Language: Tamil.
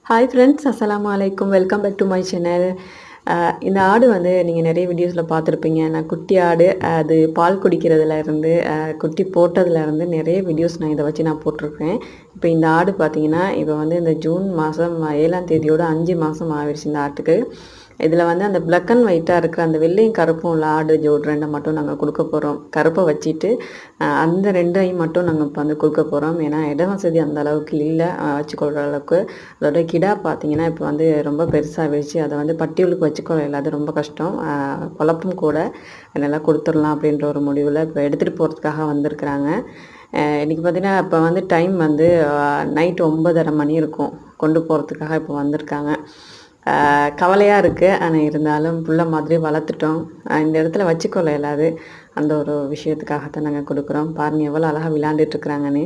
ஹாய் ஃப்ரெண்ட்ஸ், அஸ்ஸலாமு அலைக்கும். Welcome back to my channel. இந்த ஆடு வந்து நீங்கள் நிறைய வீடியோஸில் பார்த்துருப்பீங்க. நான் குட்டி ஆடு அது பால் குடிக்கிறதுலேருந்து குட்டி போட்டதுலேருந்து நிறைய வீடியோஸ் நான் இதை வச்சு நான் போட்டிருக்கேன். இப்போ இந்த ஆடு பார்த்தீங்கன்னா, இப்போ வந்து இந்த ஜூன் மாதம் 7ஆம் தேதியோட 5 மாதம் ஆகிடுச்சு இந்த ஆட்டுக்கு. இதில் வந்து அந்த பிளாக் அண்ட் ஒயிட்டாக இருக்கிற அந்த வெள்ளையும் கருப்பும் உள்ள ஆடு ஜோடு 2 மட்டும் நாங்கள் கொடுக்க போகிறோம். கருப்பை வச்சுட்டு அந்த 2ஐயும் மட்டும் நாங்கள் இப்போ வந்து கொடுக்க போகிறோம். ஏன்னா இட வசதி அந்த அளவுக்கு இல்லை வச்சுக்கொள்கிற அளவுக்கு. அதோட கிடா பார்த்தீங்கன்னா இப்போ வந்து ரொம்ப பெருசாகிடுச்சு. அதை வந்து பட்டியலுக்கு வச்சுக்கொள்ள இல்லாத ரொம்ப கஷ்டம். குழப்பும் கூட நல்லா கொடுத்துடலாம் அப்படின்ற ஒரு முடிவில் இப்போ எடுத்துகிட்டு போகிறதுக்காக வந்திருக்கிறாங்க. இன்றைக்கி பார்த்திங்கன்னா இப்போ வந்து டைம் வந்து நைட் 9:30 மணி இருக்கும். கொண்டு போகிறதுக்காக இப்போ வந்திருக்காங்க. கவலையாக இருக்குது. ஆனால் இருந்தாலும் புள்ள மாதிரி வளர்த்துட்டோம். இந்த இடத்துல வச்சுக்கொள்ள இல்லாது அந்த ஒரு விஷயத்துக்காகத்தான் நாங்கள் கொடுக்குறோம். பாருங்கள் எவ்வளோ அழகாக விளையாண்டுட்டுருக்குறாங்கன்னு.